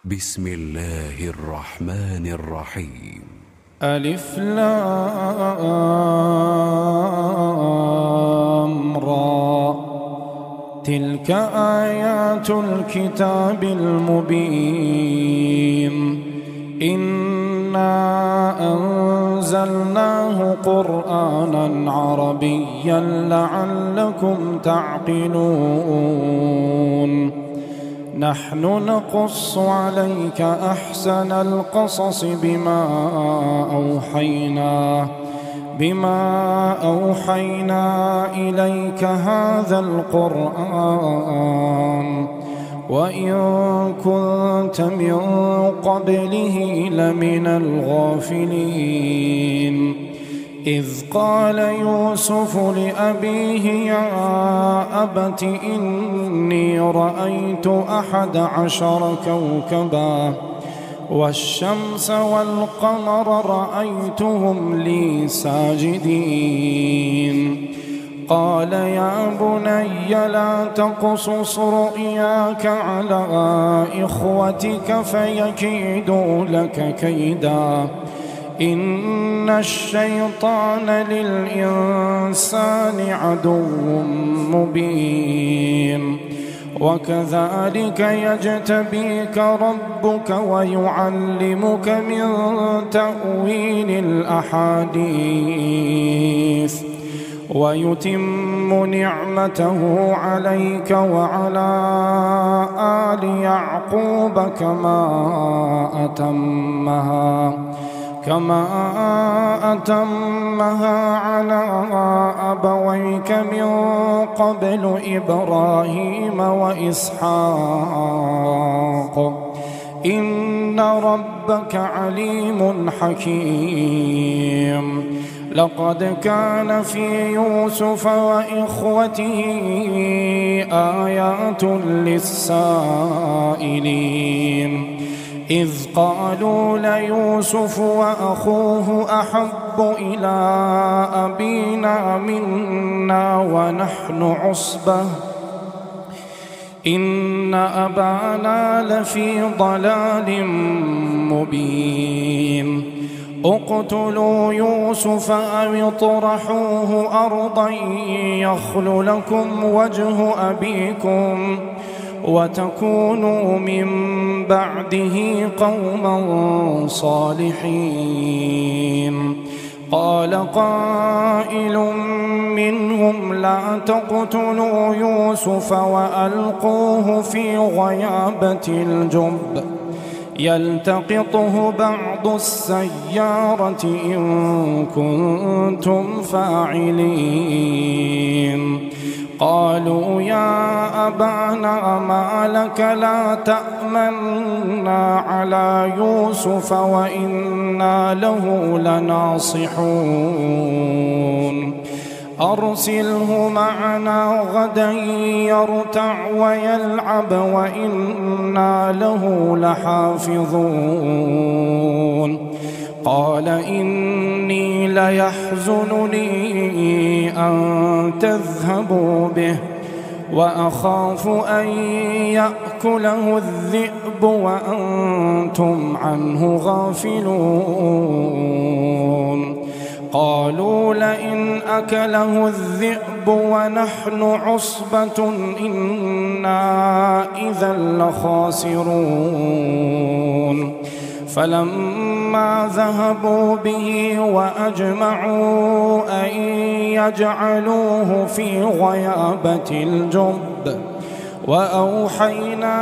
بسم الله الرحمن الرحيم. ألف لام را، تلك آيات الكتاب المبين. إنا أنزلناه قرآنا عربيا لعلكم تعقلون. نحن نقص عليك أحسن القصص بما أوحينا إليك هذا القرآن، وإن كنت من قبله لمن الغافلين. إذ قال يوسف لأبيه يا أبت إني رأيت 11 كوكبا والشمس والقمر رأيتهم لي ساجدين. قال يا بني لا تقصص رؤياك على إخوتك فيكيدوا لك كيدا، إن الشيطان للإنسان عدو مبين. وكذلك يجتبيك ربك ويعلمك من تأويل الأحاديث ويتم نعمته عليك وعلى آل يعقوب كما أتمها على أبويك من قبل إبراهيم وإسحاق، إن ربك عليم حكيم. لقد كان في يوسف وإخوته آيات للسائلين، إذ قالوا ليوسف وأخوه أحب إلى أبينا منا ونحن عصبة إن أبانا لفي ضلال مبين. اقتلوا يوسف أو اطرحوه أرضا يخل لكم وجه أبيكم وتكونوا من بعده قوما صالحين. قال قائل منهم لا تقتلوا يوسف وألقوه في غيابة الجب يلتقطه بعض السيارة إن كنتم فاعلين. قالوا يا أبانا ما لك لا تأمنا على يوسف وإنا له لناصحون، أرسله معنا غدا يرتع ويلعب وإنا له لحافظون. قال إني ليحزنني أن تذهبوا به وأخاف أن يأكله الذئب وأنتم عنه غافلون. قالوا لئن أكله الذئب ونحن عصبة إنا إذا لخاسرون. فلما ذهبوا به وأجمعوا أن يجعلوه في غيابة الجب وأوحينا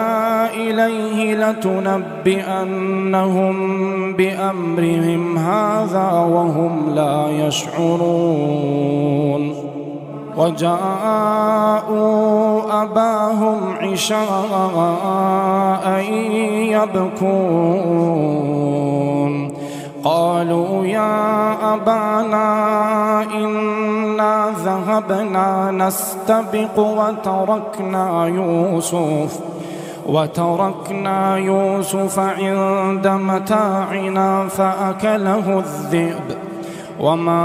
إليه لتنبئنهم بأمرهم هذا وهم لا يشعرون. وجاءوا أباهم عشاء يبكون. قالوا يا أبانا إنا ذهبنا نستبق وتركنا يوسف عند متاعنا فأكله الذئب وما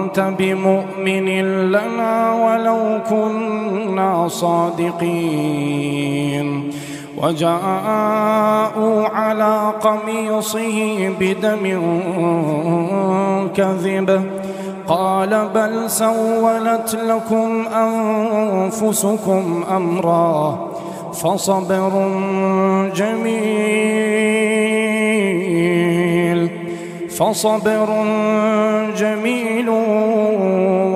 كنت بمؤمن لنا ولو كنا صادقين. وجاءوا على قميصه بدم كذب قال بل سولت لكم أنفسكم أمرا فصبر جميل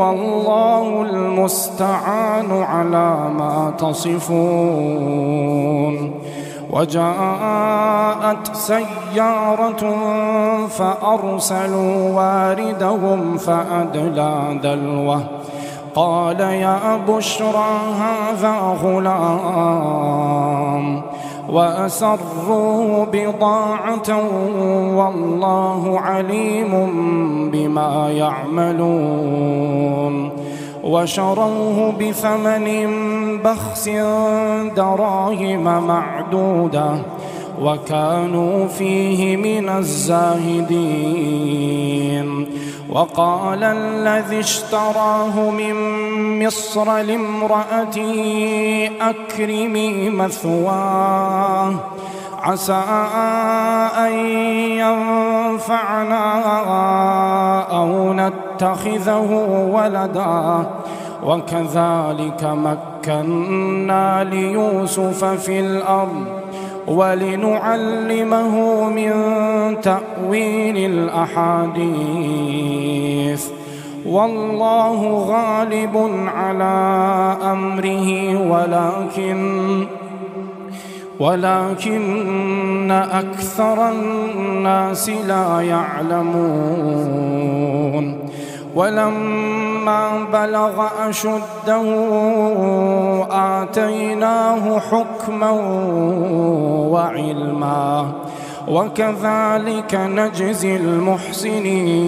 والله المستعان على ما تصفون. وجاءت سيارة فأرسلوا واردهم فأدلى دلوه قال يا بشرى هذا غلام وأسروا بضاعة والله عليم بما يعملون. وشروه بثمن بخس دراهم معدودة وكانوا فيه من الزاهدين. وقال الذي اشتراه من مصر لامرأته أكرمي مثواه عسى أن ينفعنا أو نتخذه ولدا وكذلك مكنا ليوسف في الأرض ولنعلمه من تأويل الأحاديث والله غالب على أمره ولكن أكثر الناس لا يعلمون. ولما بلغ أشده آتيناه حكما وعلما وكذلك نجزي المحسنين.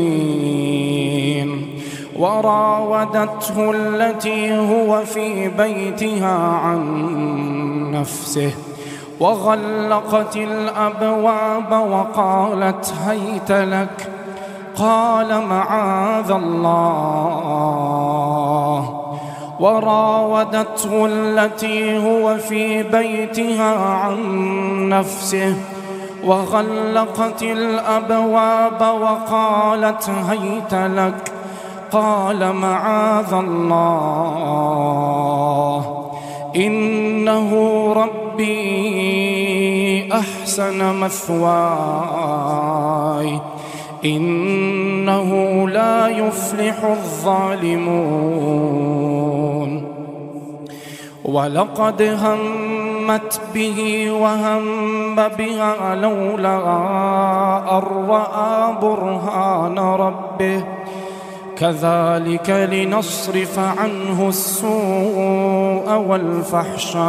وراودته التي هو في بيتها عن نفسه وغلقت الأبواب وقالت هيت لك قال معاذ الله. وراودته التي هو في بيتها عن نفسه وغلقت الأبواب وقالت هيت لك قال معاذ الله إنه ربي أحسن مثواي إنه لا يفلح الظالمون. ولقد همت به وهم بها لولا أن رأى برهان ربه كذلك لنصرف عنه السوء والفحشاء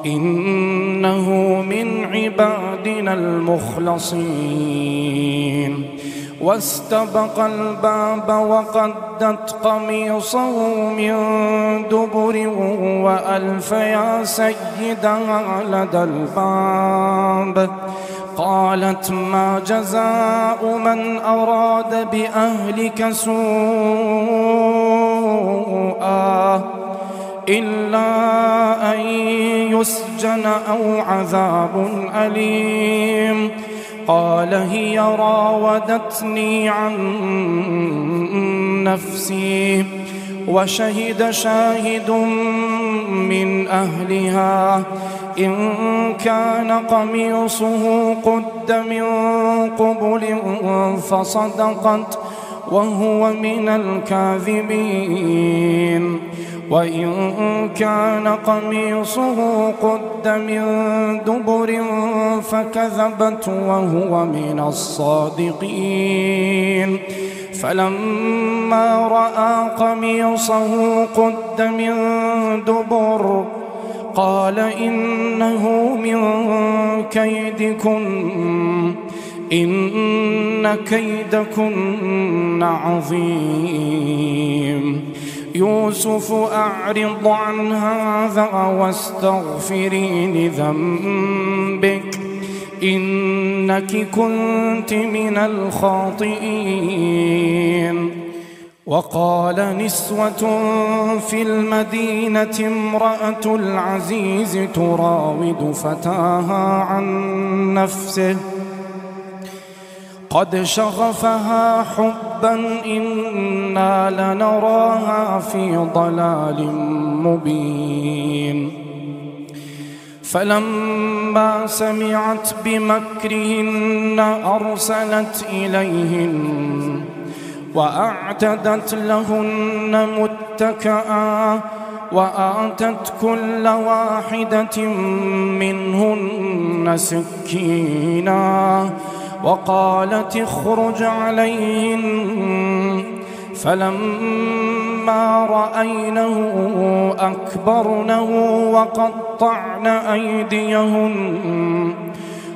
إنه من عبادنا المخلصين. واستبق الباب وقدت قميصه من دبر وألف يا سيدها لدى الباب قالت ما جزاء من أراد بأهلك سوءا إلا أن يسجن أو عذاب أليم. قال هي راودتني عن نفسي وشهد شاهد من أهلها إن كان قميصه قد من قبل فصدقت وهو من الكاذبين وإن كان قميصه قد من دبر فكذبت وهو من الصادقين. فلما رأى قميصه قد من دبر قال إنه من كيدكن إن كيدكن عظيم. يوسف أعرض عن هذا واستغفري لذنبك إنك كنت من الخاطئين. وقال نسوة في المدينة امرأة العزيز تراود فتاها عن نفسه قد شغفها حبا إنا لنراها في ضلال مبين. فلما سمعت بمكرهن أرسلت إليهن وأعتدت لهن متكئا وآتت كل واحدة منهن سكينا وقالت اخرج عليهن. فلما رأينه أكبرنه وقطعن أيديهن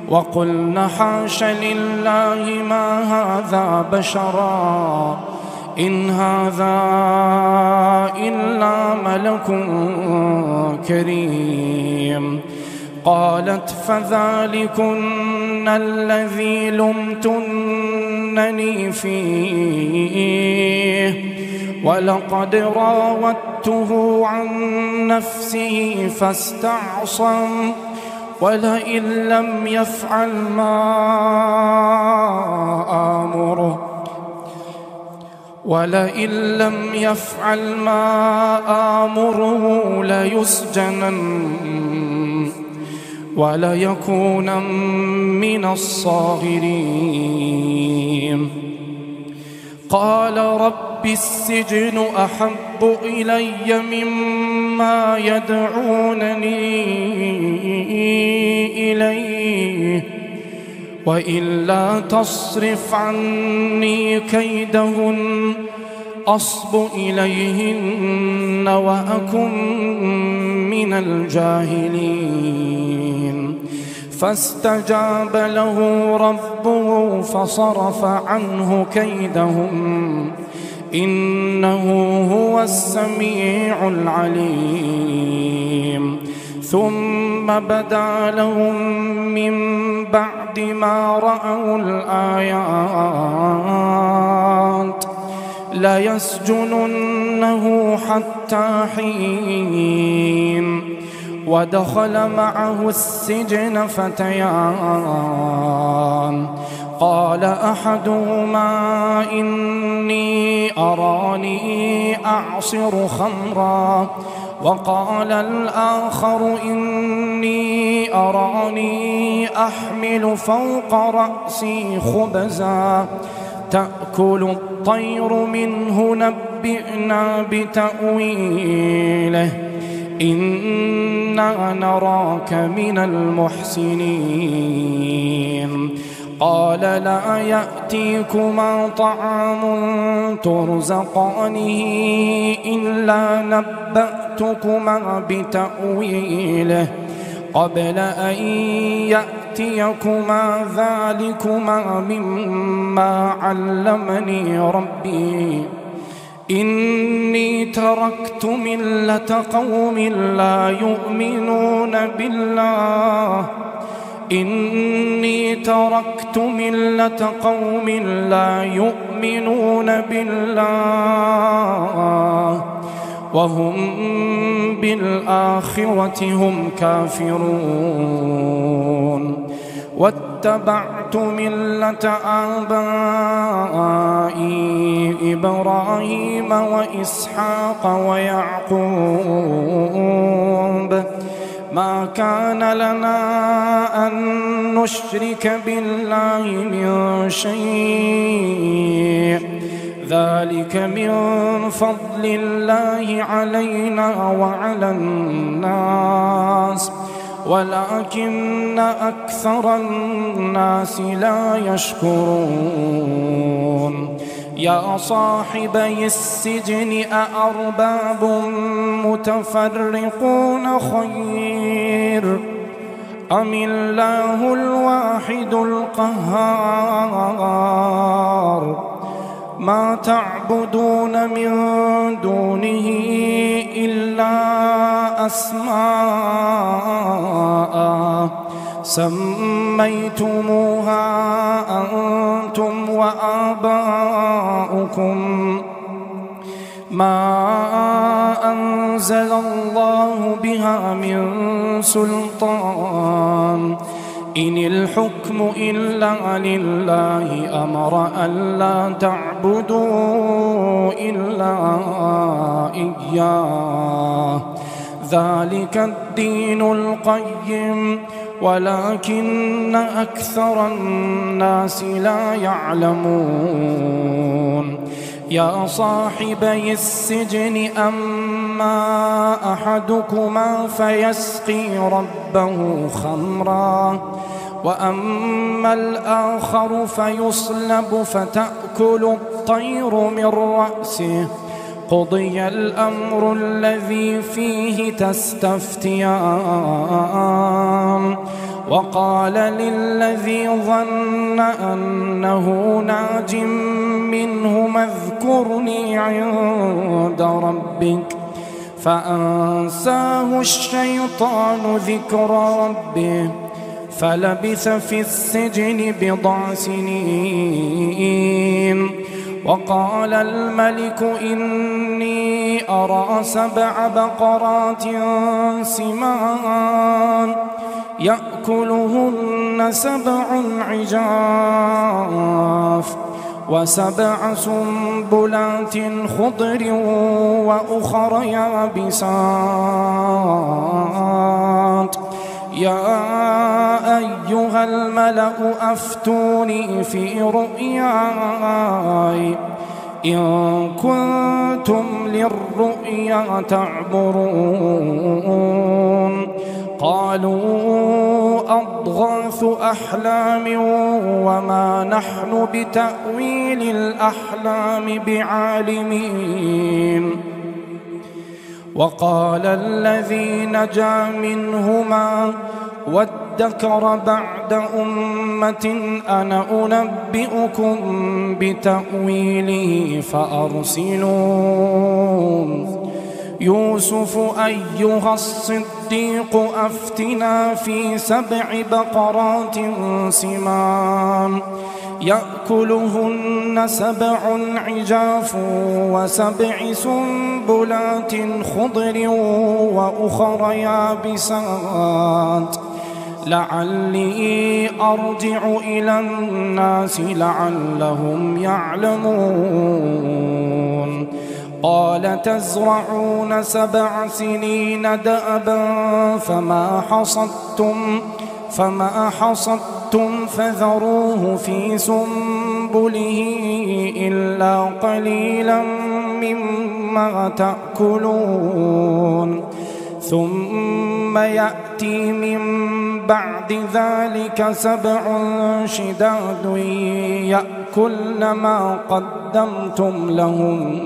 وقلن حاش لله ما هذا بشرا إن هذا إلا ملك كريم. قالت فذلكن الذي لمتنني فيه ولقد راودته عن نفسه فاستعصم ولئن لم يفعل ما آمره ليسجنن وليكون من الصاغرين. قال رب السجن أحب إلي مما يدعونني إليه وإلا تصرف عني كيدهن أصب إليهن وأكن من الجاهلين. فاستجاب له ربه فصرف عنه كيدهم إنه هو السميع العليم. ثم بدا لهم من بعد ما رأوا الآيات ليسجننه حتى حين. ودخل معه السجن فتيان قال أحدهما إني أراني أعصر خمرا وقال الآخر إني أراني أحمل فوق رأسي خبزا تأكل الطير منه نبئنا بتأويله إنا نراك من المحسنين. قال لا يأتيكما طعام ترزقانه إلا نبأتكما بتأويله قبل أن يأتيكما ذلكما مما علمني ربي إني تركت ملة قوم لا يؤمنون بالله وهم بالآخرة هم كافرون. واتبعت ملة آبائي إبراهيم وإسحاق ويعقوب ما كان لنا أن نشرك بالله من شيء ذلك من فضل الله علينا وعلى الناس ولكن أكثر الناس لا يشكرون. يا صاحبي السجن أأرباب متفرقون خير أم الله الواحد القهار ما تعبدون من دونه إلا أسماء سميتموها أنتم وآباؤكم ما أنزل الله بها من سلطان إن الحكم إلا لله أمر ألا تعبدوا إلا إياه ذلك الدين القيم ولكن أكثر الناس لا يعلمون يا صاحبي السجن أما أحدكما فيسقي ربه خمرا وأما الآخر فيصلب فتأكل الطير من رأسه قضي الأمر الذي فيه تستفتيان وقال للذي ظن أنه ناج منهما اذكرني عند ربك فأنساه الشيطان ذكر ربه فلبث في السجن بضع سنين وقال الملك إني أرى 7 بقرات سمان يأكلهن 7 عجاف و7 سنبلات خضر وأخر يابسات يا أيها الملأ أفتوني في رؤياي إن كنتم للرؤيا تعبرون قالوا أضغاث أحلام وما نحن بتأويل الأحلام بعالمين وقال الذي نجا منهما وادكر بعد أمة أنا أنبئكم بتأويله فأرسلون يوسف أيها الصديق أفتنا في 7 بقرات سمان يأكلهن 7 عجاف و7 سنبلات خضر وأخر يابسات لعلي أرجع إلى الناس لعلهم يعلمون قال تزرعون 7 سنين دأبا فما حصدتم فذروه في سنبله إلا قليلا مما تأكلون ثم يأتي من بعد ذلك 7 شداد يأكلن ما قدمتم لهم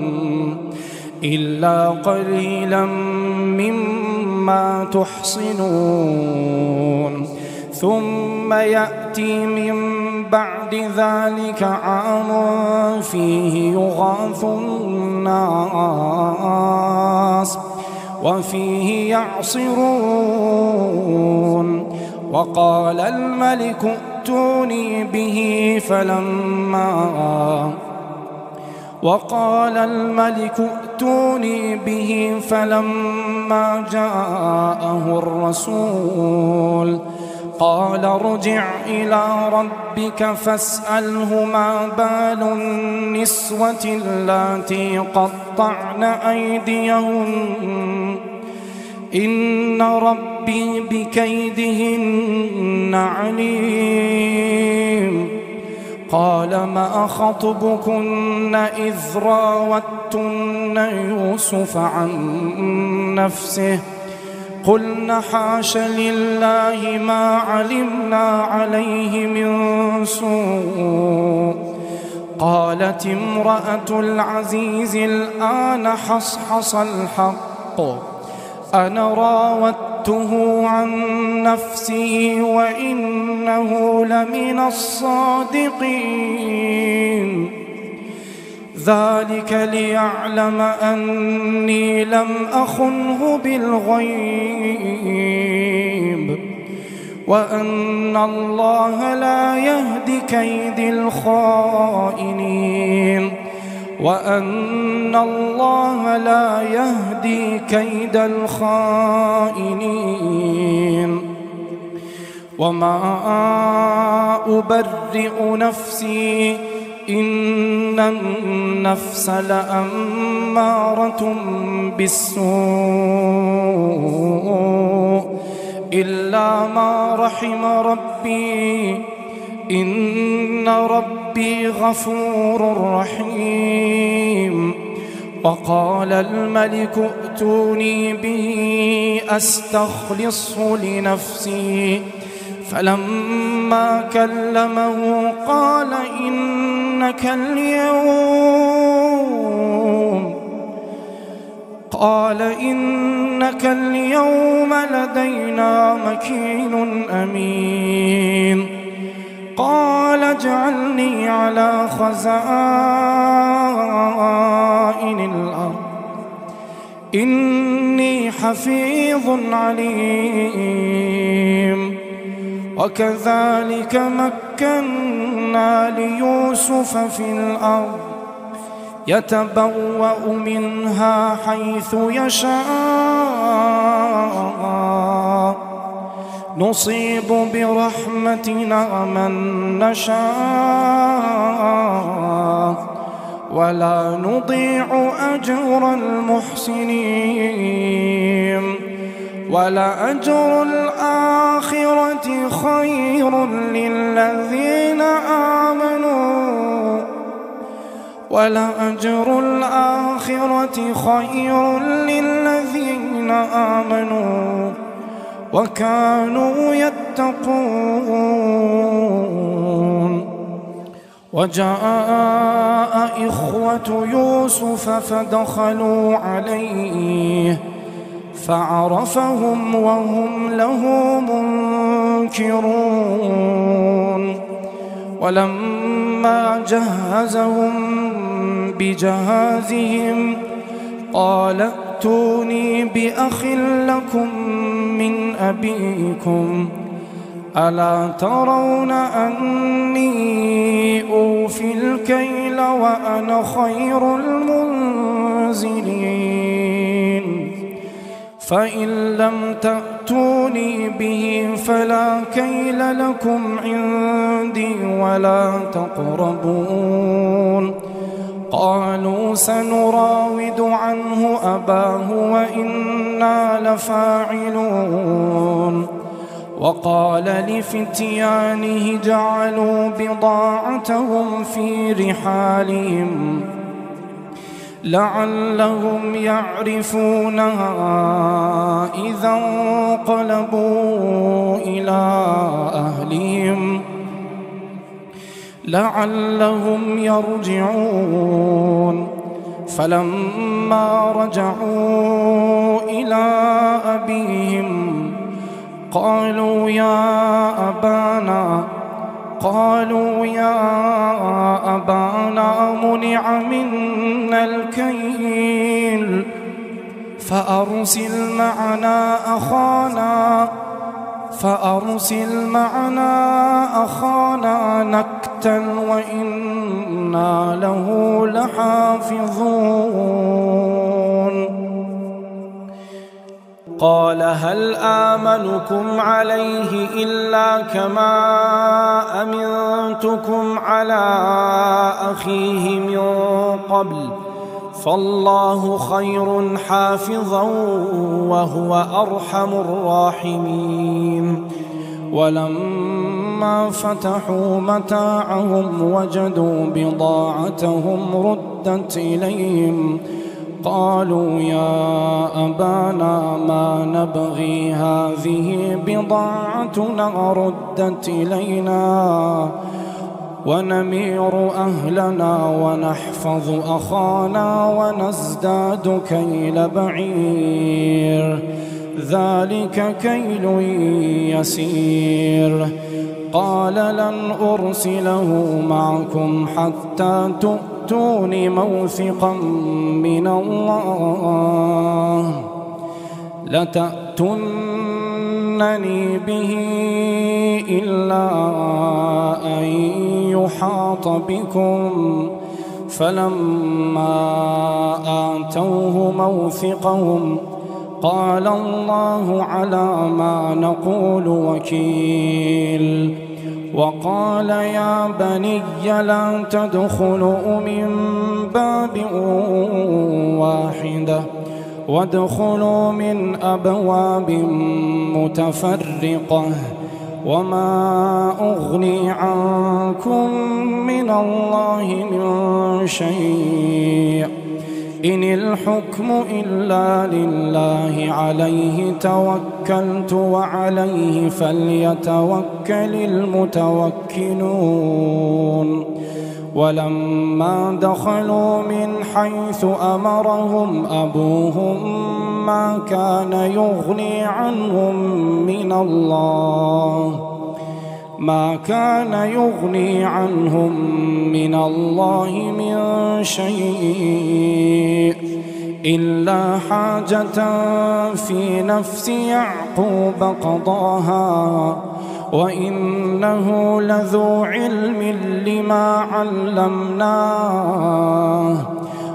إلا قليلا مما تحصنون ثم يأتي من بعد ذلك عام فيه يغاث الناس وفيه يعصرون وقال الملك ائتوني به فلما جاءه الرسول قال ارجع إلى ربك فاسأله ما بال النسوة اللاتي قطعن أيديهن إن ربي بكيدهن عليم قال ما خطبكن إذ راوتن يوسف عن نفسه قلن حاش لله ما علمنا عليه من سوء قالت امرأة العزيز الآن حصحص الحق أنا راودته عن نفسه وإنه لمن الصادقين ذلك ليعلم أني لم أخنه بالغيب وأن الله لا يهدي كيد الخائنين وأن الله لا يهدي كيد الخائنين. وما أبرئ نفسي إن النفس لأمارة بالسوء إلا ما رحم ربي إن ربي غفور رحيم. وقال الملك ائتوني به أستخلصه لنفسي فلما كلمه قال إنك اليوم لدينا مكين أمين. قال اجعلني على خزائن الأرض إني حفيظ عليم. وكذلك مكنا ليوسف في الأرض يتبوأ منها حيث يشاء نصيب برحمتنا من نشاء ولا نضيع أجر المحسنين. ولأجر الآخرة خير للذين آمنوا ولأجر الآخرة خير للذين آمنوا وكانوا يتقون. وجاء إخوة يوسف فدخلوا عليه فعرفهم وهم له منكرون. ولما جهزهم بجهازهم قال ائتوني بأخ لكم من أبيكم ألا ترون أني أوفي الكيل وأنا خير المنزلين. فإن لم تأتوني به فلا كيل لكم عندي ولا تقربون. قالوا سنراود عنه أباه وإنا لفاعلون. وقال لفتيانه جعلوا بضاعتهم في رحالهم لعلهم يعرفونها إذا انقلبوا إلى أهلهم لعلهم يرجعون. فلما رجعوا إلى أبيهم قالوا يا أبانا منع منا الكيل فأرسل معنا أخانا نكتل وإنا له لحافظون. قال هل آمنكم عليه إلا كما أمنتكم على أخيه من قبل فالله خير حافظا وهو أرحم الراحمين. ولما فتحوا متاعهم وجدوا بضاعتهم ردت إليهم قالوا يا أبانا ما نبغي هذه بضاعتنا ردت إلينا ونمير أهلنا ونحفظ أخانا ونزداد كيل بعير ذلك كيل يسير. قال لن أرسله معكم حتى تؤتون موثقا من الله لتأتونني تحيطونني به إلا أن يحاط بكم فلما آتوه موثقهم قال الله على ما نقول وكيل. وقال يا بني لا تدخلوا من باب واحدة وادخلوا من أبواب متفرقة وما أغني عنكم من الله من شيء إن الحكم إلا لله عليه توكلت وعليه فليتوكل المتوكلون. ولما دخلوا من حيث أمرهم أبوهم ما كان يغني عنهم من الله من شيء إلا حاجة في نفس يعقوب قضاها وإنه لذو علم لما علمناه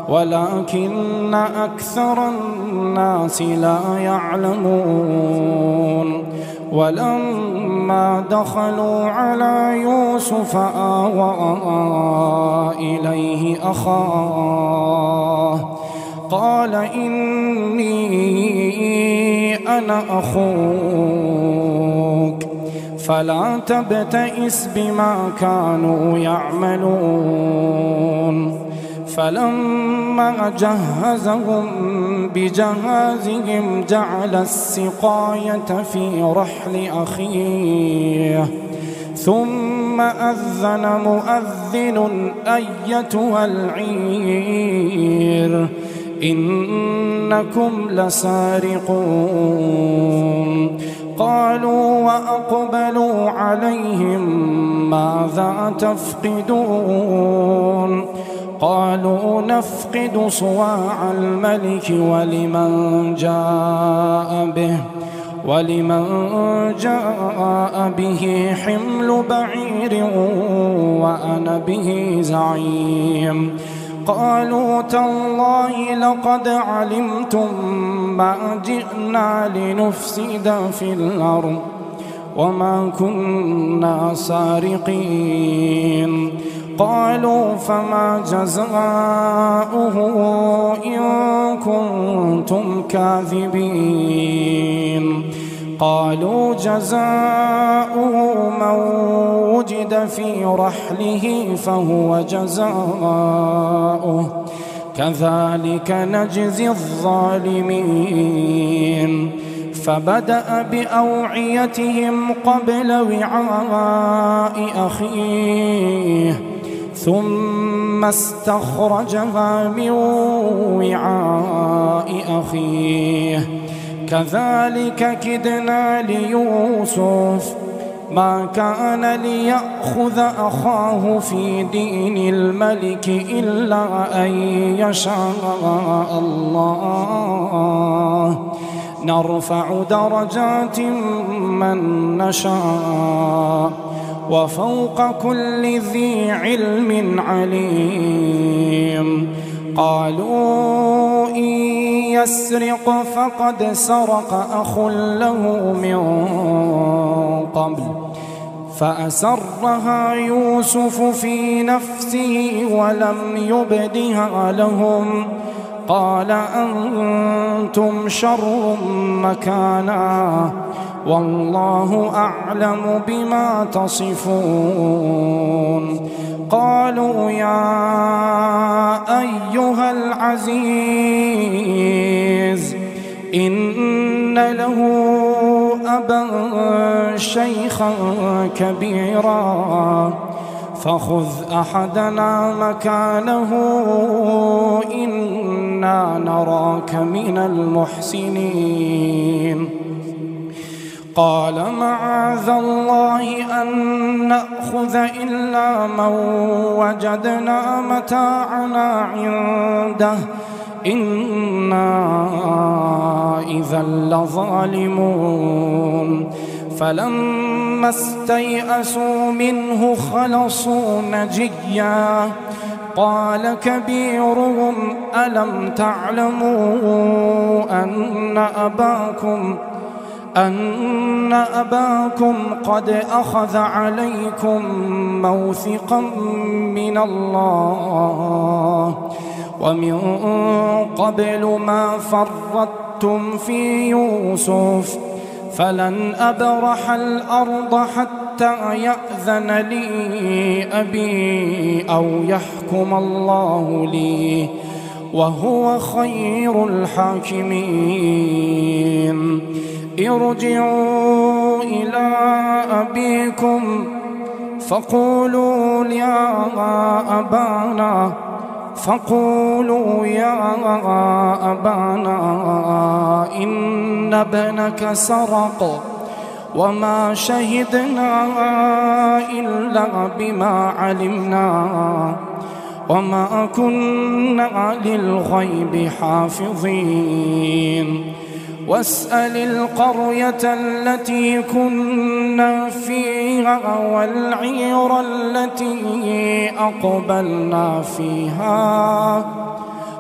ولكن أكثر الناس لا يعلمون. ولما دخلوا على يوسف آوى إليه أخاه قال إني أنا أخوك فلا تبتئس بما كانوا يعملون. فلما جهزهم بجهازهم جعل السقاية في رحل أخيه ثم أذن مؤذن أيتها العير إنكم لسارقون. قالوا وأقبلوا عليهم ماذا تفقدون قالوا نفقد صواع الملك ولمن جاء به حمل بعير وأنا به زعيم. قالوا تالله لقد علمتم ما جئنا لنفسد في الأرض وما كنا سارقين. قالوا فما جزاؤه إن كنتم كاذبين. قالوا جزاؤه من وجد في رحله فهو جزاؤه كذلك نجزي الظالمين. فبدأ بأوعيتهم قبل وعاء أخيه ثم استخرجها من وعاء أخيه كذلك كدنا ليوسف ما كان ليأخذ أخاه في دين الملك إلا أن يشاء الله نرفع درجات من نشاء وفوق كل ذي علم عليم. قالوا إن يسرق فقد سرق أخ له من قبل فأسرها يوسف في نفسه ولم يبدها لهم قال أنتم شر مكانا والله أعلم بما تصفون. قالوا يا أيها العزيز إن له أبا شيخا كبيرا فخذ أحدنا مكانه إنا نراك من المحسنين. قال معاذ الله أن نأخذ إلا من وجدنا متاعنا عنده إنا إذا لظالمون فلما استيئسوا منه خلصوا نجيا قال كبيرهم ألم تعلموا أن أباكم قد أخذ عليكم موثقا من الله ومن قبل ما فرطتم في يوسف فلن أبرح الأرض حتى يأذن لي أبي أو يحكم الله لي وهو خير الحاكمين ارجعوا إلى أبيكم فقولوا يا أبانا إن ابنك سرق وما شهدنا إلا بما علمنا وما كنا للغيب حافظين واسأل القرية التي كنا فيها والعير التي أقبلنا فيها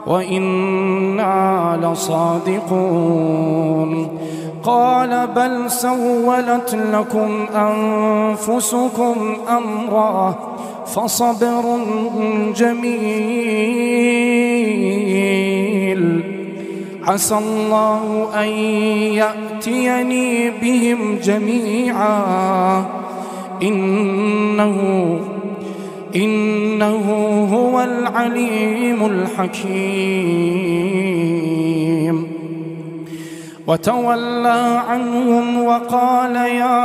وإنا لصادقون قال بل سولت لكم أنفسكم أمرا فصبر جميل عسى الله أن يأتيني بهم جميعا إنه هو العليم الحكيم وتولى عنهم وقال يا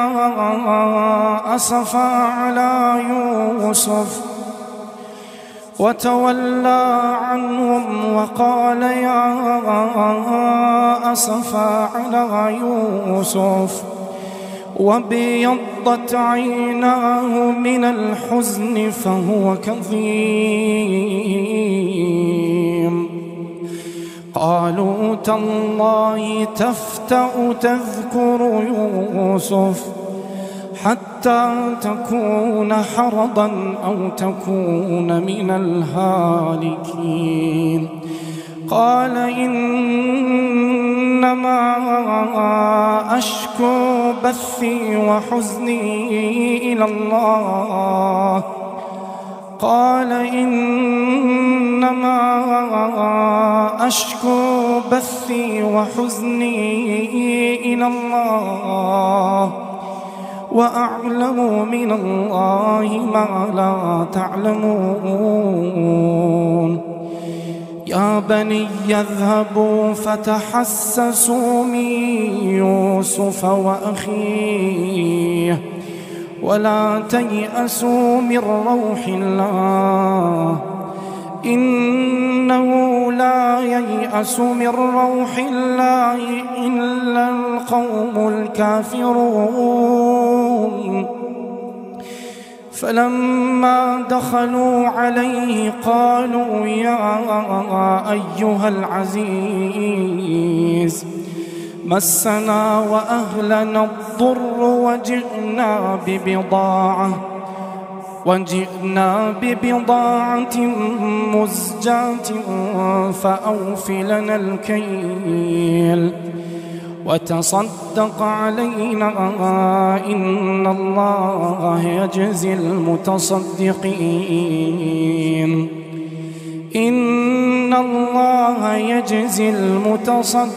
أسفا على يوسف وابيضت عيناه من الحزن فهو كظيم قالوا تالله تفتأ تذكر يوسف حتى تكون حرضا أو تكون من الهالكين قال إنما أشكو بثي وحزني إلى الله وأعلم من الله ما لا تعلمون يا بني اذهبوا فتحسسوا من يوسف وأخيه ولا تيأسوا من روح الله إنه لا ييأس من روح الله إلا القوم الكافرون فلما دخلوا عليه قالوا يا أيها العزيز مسنا وأهلنا الضر وجئنا ببضاعة مزجاة فأوف لنا الكيل وتصدق علينا إن الله يجزي المتصدقين إن الله يجزي المتصدقين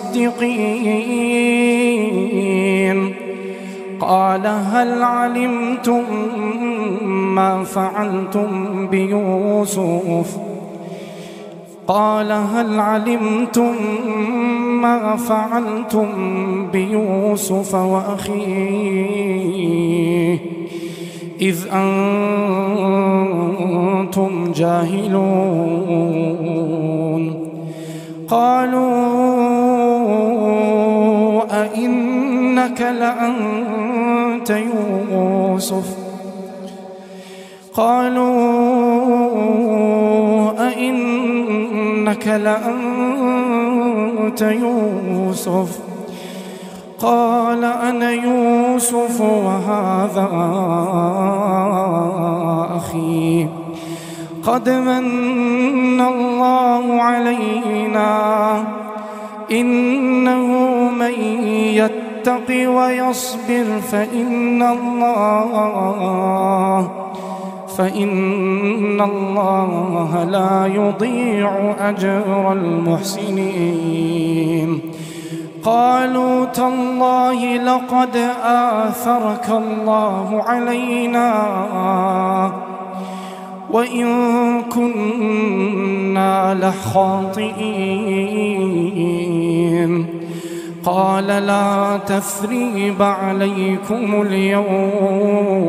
قال هل علمتم ما فعلتم بيوسف قال هل علمتم ما فعلتم بيوسف وأخيه إذ أنتم جاهلون قالوا أئنك لأنت يوسف قالوا أئنك إنك لأنت يوسف. قال أنا يوسف وهذا أخي قد من الله علينا إنه من يتق ويصبر فإن الله لا يضيع أجر المحسنين. قالوا تالله لقد آثرك الله علينا وإن كنا لخاطئين. قال لا تثريب عليكم اليوم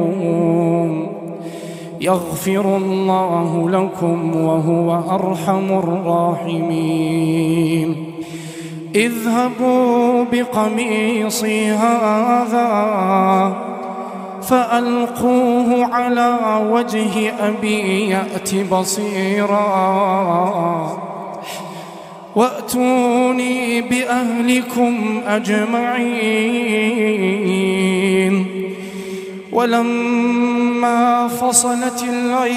يغفر الله لكم وهو أرحم الراحمين. اذهبوا بقميصي هذا فألقوه على وجه أبي يأت بصيرا وأتوني بأهلكم أجمعين. ولما فصلت العير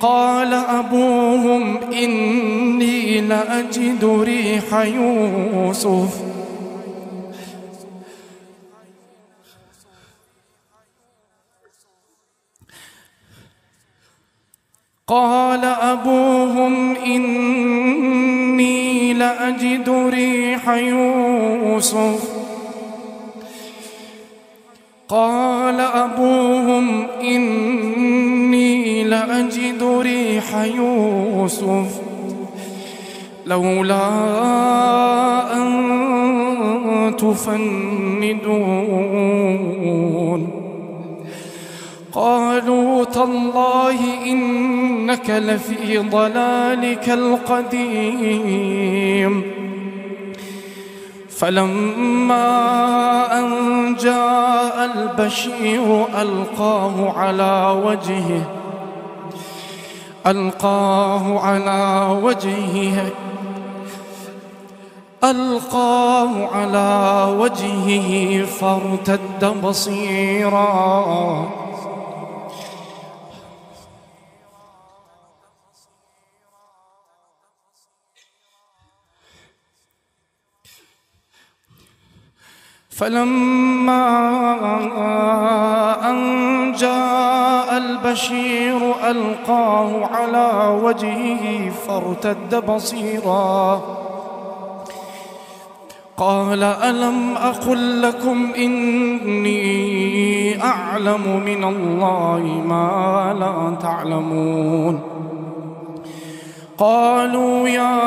قال أبوهم إني لأجد ريح يوسف. قال أبوهم إني لأجد ريح يوسف. قال أبوهم إني لأجد ريح يوسف لولا أن تفندون. قالوا تالله إنك لفي ضلالك القديم. فلما أن جاء البشير ألقاه على وجهه فارتد بصيرا. فلما أن جاء البشير ألقاه على وجهه فارتد بصيرا. قال ألم أقل لكم إني أعلم من الله ما لا تعلمون. قالوا يا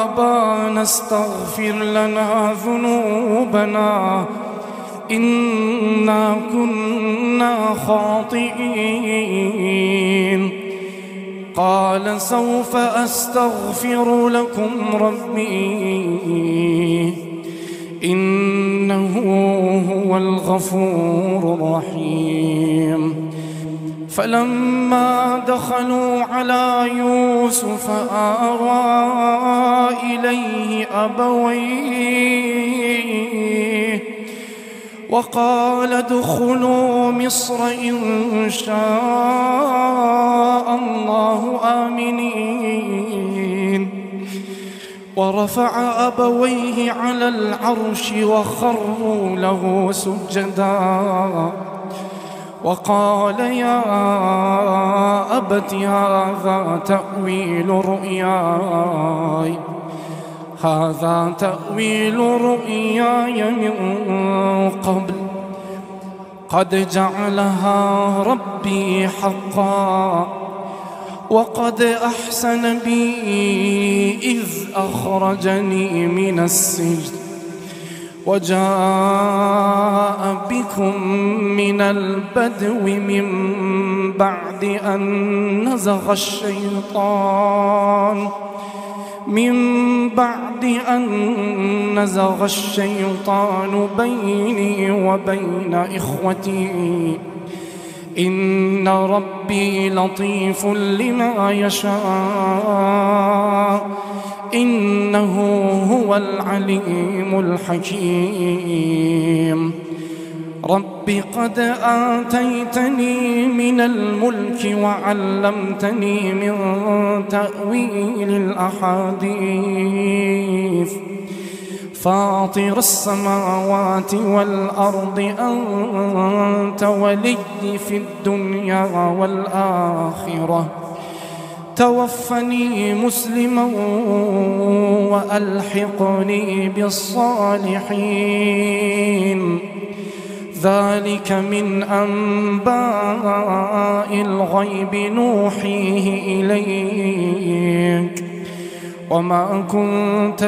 أبانا استغفر لنا ذنوبنا إنا كنا خاطئين. قال سوف أستغفر لكم ربي إنه هو الغفور الرحيم. فلما دخلوا على يوسف آوى إليه أبويه وقال ادخلوا مصر إن شاء الله آمنين. ورفع أبويه على العرش وخروا له سجدا وقال يا أبت هذا تأويل رؤياي من قبل قد جعلها ربي حقا وقد أحسن بي إذ أخرجني من السجن وجاء بكم من البدو من بعد أن نزغ الشيطان من بعد أن نزغ الشيطان بيني وبين إخوتي إن ربي لطيف لما يشاء إنه هو العليم الحكيم رب قد آتيتني من الملك وعلمتني من تأويل الأحاديث فاطر السماوات والأرض أنت ولي في الدنيا والآخرة توفني مسلما وألحقني بالصالحين ذلك من أنباء الغيب نوحيه إليك وما كنت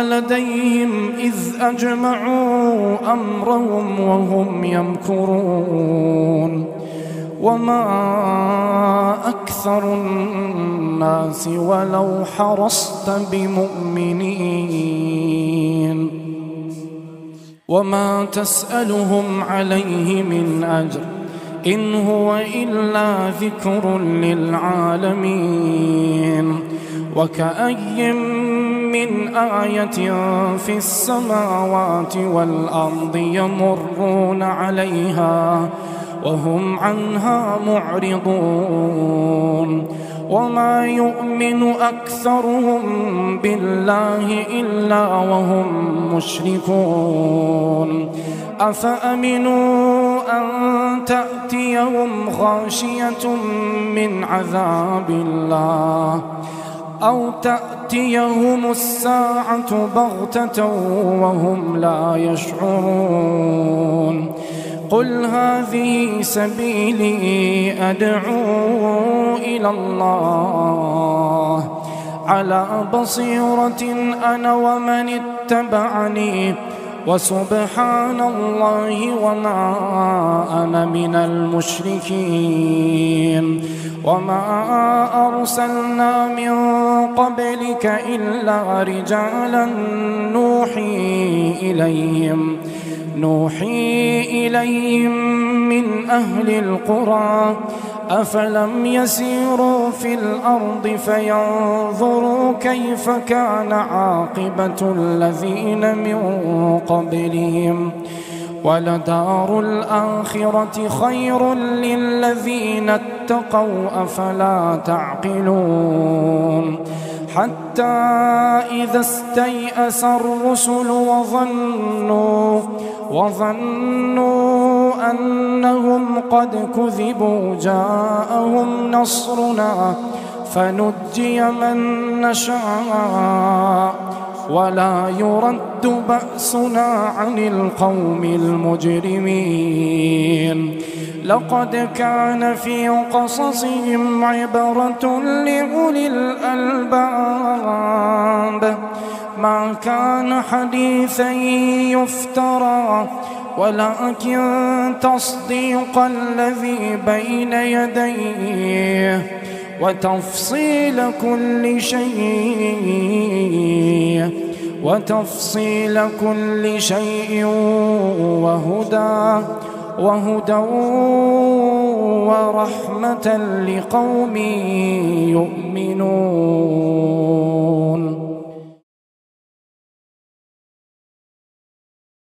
لديهم إذ أجمعوا أمرهم وهم يمكرون وما أكثر الناس ولو حرصت بمؤمنين وما تسألهم عليه من أجر إن هو إلا ذكر للعالمين وكأي من آية في السماوات والأرض يمرون عليها وهم عنها معرضون وما يؤمن أكثرهم بالله إلا وهم مشركون أفأمنوا أن تأتيهم غاشية من عذاب الله أو تأتيهم الساعة بغتة وهم لا يشعرون قل هذه سبيلي أدعو إلى الله على بصيرة أنا ومن اتبعني وسبحان الله وما أنا من المشركين وما أرسلنا من قبلك إلا رجالا نوحي إليهم من أهل القرى أفلم يسيروا في الأرض فينظروا كيف كان عاقبة الذين من قبلهم ولدار الآخرة خير للذين اتقوا أفلا تعقلون حتى إذا استيأس الرسل وظنوا أنهم قد كذبوا جاءهم نصرنا فنجي من نشاء ولا يرد بأسنا عن القوم المجرمين لقد كان في قصصهم عبرة لأولي الألباب ما كان حديثا يفترى ولكن تصديق الذي بين يديه وتفصيل كل شيء وهدى ورحمة لقوم يؤمنون.